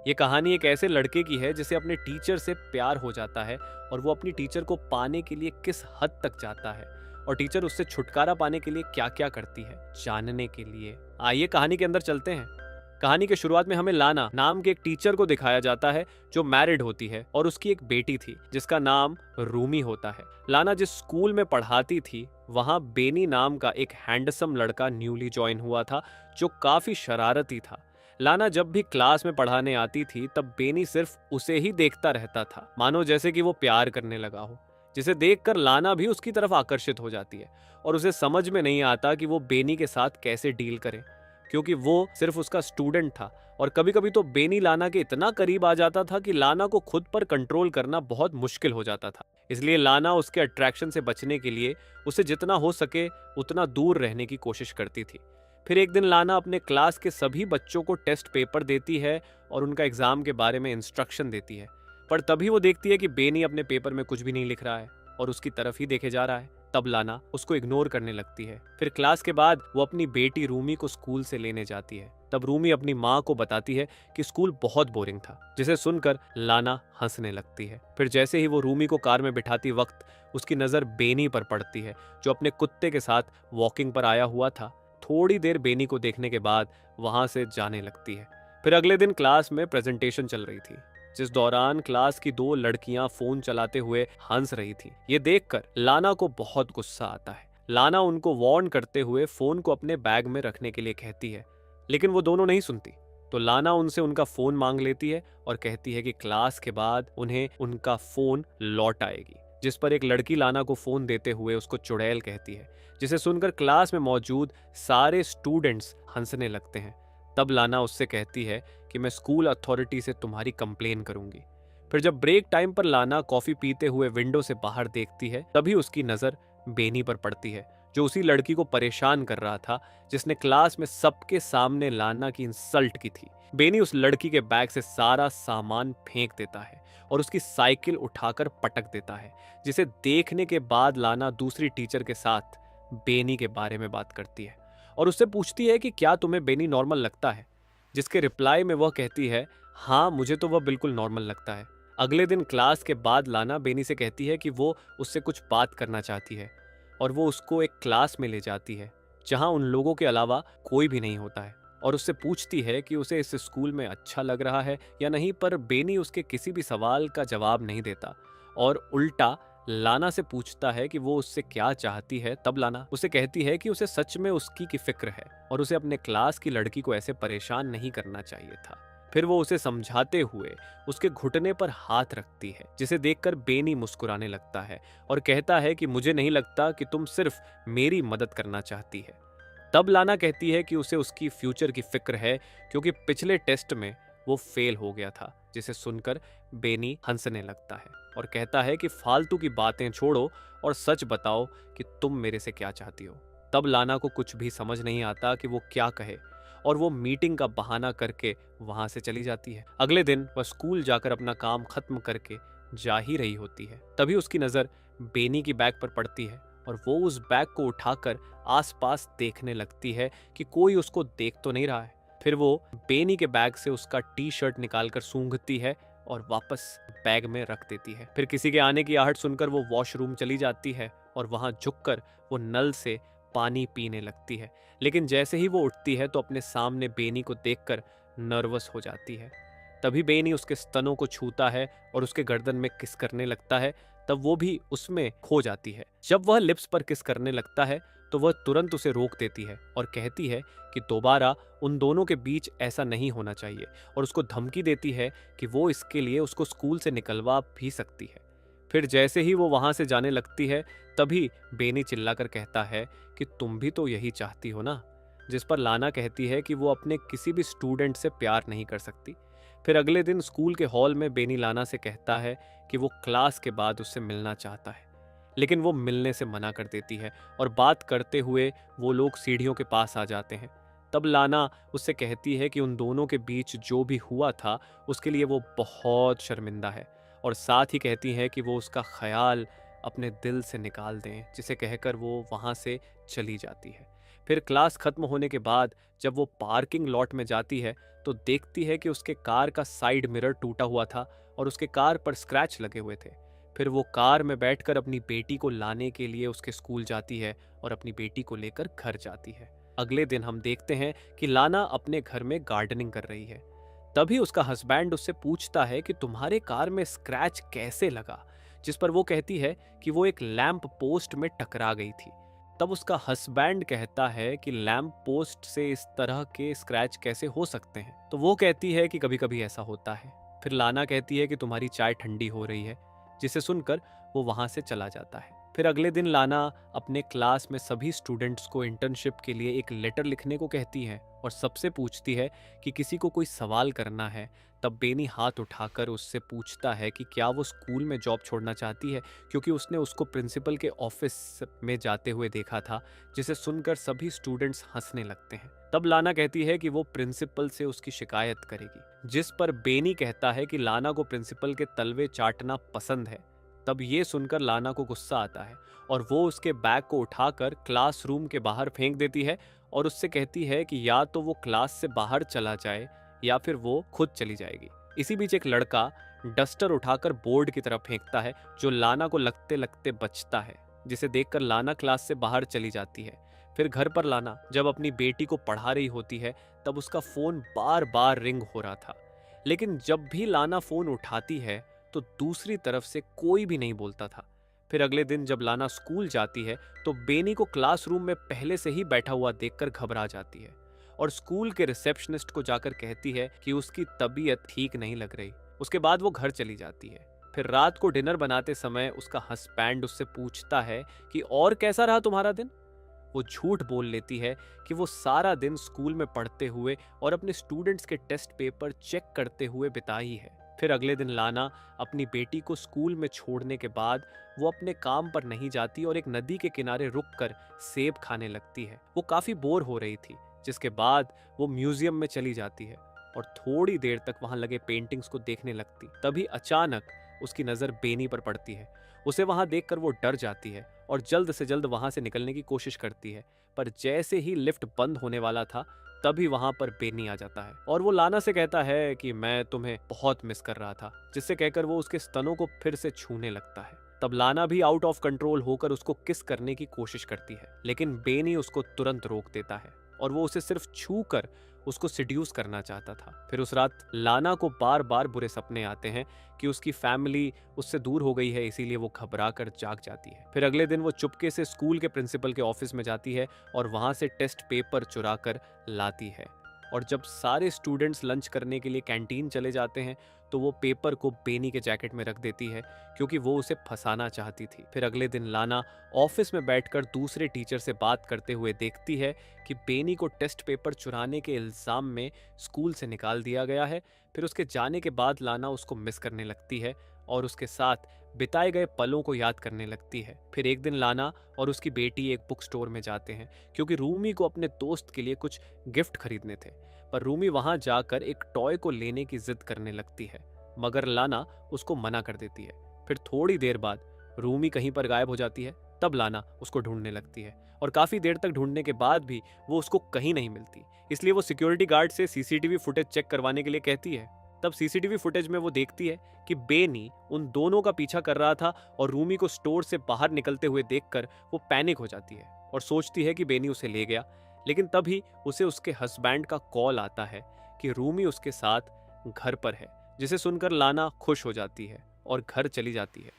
ये कहानी एक ऐसे लड़के की है जिसे अपने टीचर से प्यार हो जाता है और वो अपनी टीचर को पाने के लिए किस हद तक जाता है और टीचर उससे छुटकारा पाने के लिए क्या-क्या करती है, जानने के लिए आइए कहानी के अंदर चलते हैं। कहानी के शुरुआत में हमें लाना नाम के एक टीचर को दिखाया जाता है जो मैरिड होती है और उसकी एक बेटी थी जिसका नाम रूमी होता है। लाना जिस स्कूल में पढ़ाती थी वहां बेनी नाम का एक हैंडसम लड़का न्यूली ज्वाइन हुआ था जो काफी शरारती था। लाना जब भी क्लास में पढ़ाने आती थी तब बेनी सिर्फ उसे ही देखता रहता था, मानो जैसे कि वो प्यार करने लगा हो, जिसे देखकर लाना भी उसकी तरफ आकर्षित हो जाती है और उसे समझ में नहीं आता कि वो बेनी के साथ कैसे डील करे, क्योंकि वो सिर्फ उसका स्टूडेंट था। और कभी कभी तो बेनी लाना के इतना करीब आ जाता था कि लाना को खुद पर कंट्रोल करना बहुत मुश्किल हो जाता था। इसलिए लाना उसके अट्रैक्शन से बचने के लिए उसे जितना हो सके उतना दूर रहने की कोशिश करती थी। फिर एक दिन लाना अपने क्लास के सभी बच्चों को टेस्ट पेपर देती है और उनका एग्जाम के बारे में इंस्ट्रक्शन देती है, पर तभी वो देखती है कि बेनी अपने पेपर में कुछ भी नहीं लिख रहा है और उसकी तरफ ही देखे जा रहा है। तब लाना उसको इग्नोर करने लगती है। फिर क्लास के बाद वो अपनी बेटी रूमी को स्कूल से लेने जाती है। तब रूमी अपनी माँ को बताती है कि स्कूल बहुत बोरिंग था, जिसे सुनकर लाना हंसने लगती है। फिर जैसे ही वो रूमी को कार में बिठाती वक्त उसकी नजर बेनी पर पड़ती है जो अपने कुत्ते के साथ वॉकिंग पर आया हुआ था। थोड़ी देर बेनी को देखने के बाद वहां से जाने लगती है। फिर अगले दिन क्लास में प्रेजेंटेशन चल रही थी, जिस दौरान क्लास की दो लड़कियां फोन चलाते हुए हंस रही थी। ये देखकर लाना को बहुत गुस्सा आता है। लाना उनको वार्न करते हुए फोन को अपने बैग में रखने के लिए कहती है, लेकिन वो दोनों नहीं सुनती। तो लाना उनसे उनका फोन मांग लेती है और कहती है कि क्लास के बाद उन्हें उनका फोन लौट आएगी, जिस पर एक लड़की लाना को फोन देते हुए उसको चुड़ैल कहती है, जिसे सुनकर क्लास में मौजूद सारे स्टूडेंट्स हंसने लगते हैं। तब लाना उससे कहती है कि मैं स्कूल अथॉरिटी से तुम्हारी कंप्लेन करूंगी। फिर जब ब्रेक टाइम पर लाना कॉफी पीते हुए विंडो से बाहर देखती है तभी उसकी नजर बेनी पर पड़ती है, जो उसी लड़की को परेशान कर रहा था जिसने क्लास में सबके सामने लाना की इंसल्ट की थी। बेनी उस लड़की के बैग से सारा सामान फेंक देता है और उसकी साइकिल उठाकर पटक देता है, जिसे देखने के बाद लाना दूसरी टीचर के साथ बेनी के बारे में बात करती है और उससे पूछती है कि क्या तुम्हें बेनी नॉर्मल लगता है, जिसके रिप्लाई में वह कहती है, हाँ मुझे तो वह बिल्कुल नॉर्मल लगता है। अगले दिन क्लास के बाद लाना बेनी से कहती है कि वो उससे कुछ बात करना चाहती है और वो उसको एक क्लास में ले जाती है जहां उन लोगों के अलावा कोई भी नहीं होता है और उससे पूछती है कि उसे इस स्कूल में अच्छा लग रहा है या नहीं। पर बेनी उसके किसी भी सवाल का जवाब नहीं देता और उल्टा लाना से पूछता है कि वो उससे क्या चाहती है। तब लाना उसे कहती है कि उसे सच में उसकी की फिक्र है और उसे अपने क्लास की लड़की को ऐसे परेशान नहीं करना चाहिए था। फिर वो उसे समझाते हुए उसके घुटने पर हाथ रखती है, जिसे देखकर बेनी मुस्कुराने लगता है और कहता है कि मुझे नहीं लगता कि तुम सिर्फ मेरी मदद करना चाहती है। तब लाना कहती है कि उसे उसकी फ्यूचर की फिक्र है क्योंकि पिछले टेस्ट में वो फेल हो गया था, जिसे सुनकर बेनी हंसने लगता है और कहता है कि फालतू की बातें छोड़ो और सच बताओ कि तुम मेरे से क्या चाहती हो। तब लाना को कुछ भी समझ नहीं आता कि वो क्या कहे और वो मीटिंग का बहाना करके वहां से चली जाती है। अगले दिन वह स्कूल जाकर अपना काम खत्म करके जा ही रही होती है, तभी उसकी नजर बेनी की बैग पर पड़ती है और वो उस बैग को उठाकर आसपास देखने लगती है कि कोई उसको देख तो नहीं रहा है। फिर वो बेनी के बैग से उसका टी शर्ट निकालकर सूंघती है और वापस बैग में रख देती है। फिर किसी के आने की आहट सुनकर वो वॉशरूम चली जाती है और वहां झुककर वो नल से पानी पीने लगती है। लेकिन जैसे ही वो उठती है तो अपने सामने बेनी को देखकर नर्वस हो जाती है। तभी बेनी उसके स्तनों को छूता है और उसके गर्दन में किस करने लगता है। तब वो भी उसमें खो जाती है। जब वह लिप्स पर किस करने लगता है तो वह तुरंत उसे रोक देती है और कहती है कि दोबारा उन दोनों के बीच ऐसा नहीं होना चाहिए और उसको धमकी देती है कि वो इसके लिए उसको स्कूल से निकलवा भी सकती है। फिर जैसे ही वो वहां से जाने लगती है तभी बेनी चिल्लाकर कहता है कि तुम भी तो यही चाहती हो ना, जिस पर लाना कहती है कि वो अपने किसी भी स्टूडेंट से प्यार नहीं कर सकती। फिर अगले दिन स्कूल के हॉल में बेनी लाना से कहता है कि वो क्लास के बाद उससे मिलना चाहता है, लेकिन वो मिलने से मना कर देती है और बात करते हुए वो लोग सीढ़ियों के पास आ जाते हैं। तब लाना उससे कहती है कि उन दोनों के बीच जो भी हुआ था उसके लिए वो बहुत शर्मिंदा है और साथ ही कहती है कि वो उसका ख्याल अपने दिल से निकाल दें, जिसे कहकर वो वहां से चली जाती है। फिर क्लास खत्म होने के बाद जब वो पार्किंग लॉट में जाती है तो देखती है कि उसके कार का साइड मिरर टूटा हुआ था और उसके कार पर स्क्रैच लगे हुए थे। फिर वो कार में बैठकर अपनी बेटी को लाने के लिए उसके स्कूल जाती है और अपनी बेटी को लेकर घर जाती है। अगले दिन हम देखते हैं कि लाना अपने घर में गार्डनिंग कर रही है। तभी उसका हस्बैंड उससे पूछता है कि तुम्हारे कार में स्क्रैच कैसे लगा, जिस पर वो कहती है कि वो एक लैंप पोस्ट में टकरा गई थी। तब उसका हस्बैंड कहता है कि लैंप पोस्ट से इस तरह के स्क्रैच कैसे हो सकते हैं, तो वो कहती है कि कभी कभी ऐसा होता है। फिर लाना कहती है कि तुम्हारी चाय ठंडी हो रही है, जिसे सुनकर वो वहां से चला जाता है। फिर अगले दिन लाना अपने क्लास में सभी स्टूडेंट्स को इंटर्नशिप के लिए एक लेटर लिखने को कहती है और सबसे पूछती है कि किसी को कोई सवाल करना है। तब बेनी हाथ उठाकर उससे पूछता है कि क्या वो स्कूल में जॉब छोड़ना चाहती है, क्योंकि उसने उसको प्रिंसिपल के ऑफिस में जाते हुए देखा था, जिसे सुनकर सभी स्टूडेंट्स हंसने लगते हैं। तब लाना कहती है कि वो प्रिंसिपल से उसकी शिकायत करेगी, जिस पर बेनी कहता है कि लाना को प्रिंसिपल के तलवे चाटना पसंद है। तब ये सुनकर लाना को गुस्सा आता है और वो उसके बैग को उठाकर क्लासरूम के बाहर फेंक देती है और उससे कहती है कि या तो वो क्लास से बाहर चला जाए या फिर वो खुद चली जाएगी। इसी बीच एक लड़का डस्टर उठाकर बोर्ड की तरफ फेंकता है, जो लाना को लगते लगते बचता है, जिसे देखकर लाना क्लास से बाहर चली जाती है। फिर घर पर लाना जब अपनी बेटी को पढ़ा रही होती है तब उसका फोन बार बार रिंग हो रहा था, लेकिन जब भी लाना फोन उठाती है तो दूसरी तरफ से कोई भी नहीं बोलता था। फिर अगले दिन जब लाना स्कूल जाती है तो बेनी को क्लासरूम में पहले से ही बैठा हुआ देखकर घबरा जाती है और स्कूल के रिसेप्शनिस्ट को जाकर कहती है कि उसकी तबीयत ठीक नहीं लग रही। उसके बाद वो घर चली जाती है। फिर रात को डिनर बनाते समय उसका हस्बैंड उससे पूछता है कि और कैसा रहा तुम्हारा दिन। वो झूठ बोल लेती है कि वो सारा दिन स्कूल में पढ़ते हुए और अपने स्टूडेंट्स के टेस्ट पेपर चेक करते हुए बिताई है। फिर अगले दिन लाना अपनी बेटी को स्कूल में छोड़ने के बाद वो अपने काम पर नहीं जाती और एक नदी के किनारे रुककर सेब खाने लगती है। वो काफी बोर हो रही थी, जिसके बाद वो म्यूजियम में चली जाती है और थोड़ी देर तक वहां लगे पेंटिंग्स को देखने लगती। तभी अचानक उसकी नजर बेनी पर पड़ती है। उसे वहां देखकर वो डर जाती है और जल्द से जल्द वहां से निकलने की कोशिश करती है, पर जैसे ही लिफ्ट बंद होने वाला था तभी वहां पर बेनी आ जाता है और वो लाना से कहता है कि मैं तुम्हें बहुत मिस कर रहा था, जिससे कहकर वो उसके स्तनों को फिर से छूने लगता है। तब लाना भी आउट ऑफ कंट्रोल होकर उसको किस करने की कोशिश करती है, लेकिन बेनी उसको तुरंत रोक देता है और वो उसे सिर्फ छू कर उसको सिड्यूस करना चाहता था। फिर उस रात लाना को बार बार बुरे सपने आते हैं कि उसकी फैमिली उससे दूर हो गई है, इसीलिए वो घबरा कर जाग जाती है। फिर अगले दिन वो चुपके से स्कूल के प्रिंसिपल के ऑफिस में जाती है और वहां से टेस्ट पेपर चुरा कर लाती है। और जब सारे स्टूडेंट्स लंच करने के लिए कैंटीन चले जाते हैं तो वो पेपर को बेनी के जैकेट में रख देती है, क्योंकि वो उसे फंसाना चाहती थी। फिर अगले दिन लाना ऑफिस में बैठकर दूसरे टीचर से बात करते हुए देखती है कि बेनी को टेस्ट पेपर चुराने के इल्जाम में स्कूल से निकाल दिया गया है। फिर उसके जाने के बाद लाना उसको मिस करने लगती है और उसके साथ बिताए गए पलों को याद करने लगती है। फिर एक दिन लाना और उसकी बेटी एक बुक स्टोर में जाते हैं, क्योंकि रूमी को अपने दोस्त के लिए कुछ गिफ्ट खरीदने थे, पर रूमी वहां जाकर एक टॉय को लेने की जिद करने लगती है, मगर लाना उसको मना कर देती है। फिर थोड़ी देर बाद रूमी कहीं पर गायब हो जाती है। तब लाना उसको ढूंढने लगती है और काफी देर तक ढूंढने के बाद भी वो उसको कहीं नहीं मिलती, इसलिए वो सिक्योरिटी गार्ड से सीसीटीवी फुटेज चेक करवाने के लिए कहती है। तब सीसीटीवी फुटेज में वो देखती है कि बेनी उन दोनों का पीछा कर रहा था और रूमी को स्टोर से बाहर निकलते हुए देखकर वो पैनिक हो जाती है और सोचती है कि बेनी उसे ले गया। लेकिन तभी उसे उसके हस्बैंड का कॉल आता है कि रूमी उसके साथ घर पर है, जिसे सुनकर लाना खुश हो जाती है और घर चली जाती है।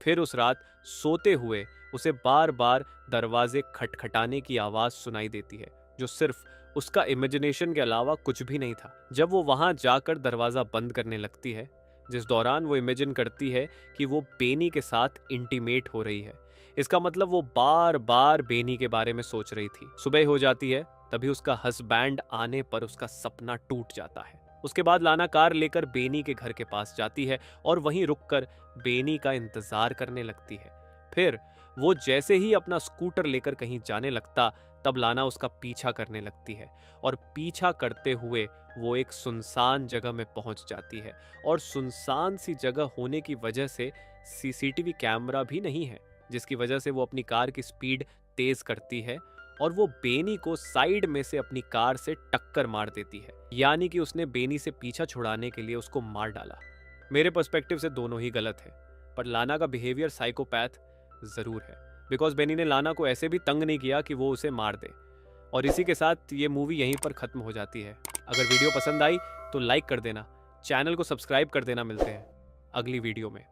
फिर उस रात सोते हुए उसे बार बार दरवाजे खटखटाने की आवाज सुनाई देती है, जो सिर्फ उसका इमेजिनेशन के अलावा कुछ भी नहीं था। जब वो वहां जाकर दरवाजा बंद करने लगती है, जिस दौरान वो इमेजिन करती है कि वो बेनी के साथ इंटीमेट हो रही है, इसका मतलब वो बार बार बेनी के बारे में सोच रही थी। सुबह हो जाती है, तभी उसका हस्बैंड आने पर उसका सपना टूट जाता है। उसके बाद लाना कार लेकर बेनी के घर के पास जाती है और वहीं रुककर बेनी का इंतजार करने लगती है। फिर वो जैसे ही अपना स्कूटर लेकर कहीं जाने लगता, तब लाना उसका पीछा करने लगती है और पीछा करते हुए वो एक सुनसान जगह में पहुंच जाती है और सुनसान सी जगह होने की वजह से सीसीटीवी कैमरा भी नहीं है, जिसकी वजह से वो अपनी कार की स्पीड तेज करती है और वो बेनी को साइड में से अपनी कार से टक्कर मार देती है, यानी कि उसने बेनी से पीछा छुड़ाने के लिए उसको मार डाला। मेरे पर्सपेक्टिव से दोनों ही गलत है, पर लाना का बिहेवियर साइकोपैथ ज़रूर है, बिकॉज बेनी ने लाना को ऐसे भी तंग नहीं किया कि वो उसे मार दे। और इसी के साथ ये मूवी यहीं पर ख़त्म हो जाती है। अगर वीडियो पसंद आई तो लाइक कर देना, चैनल को सब्सक्राइब कर देना। मिलते हैं अगली वीडियो में।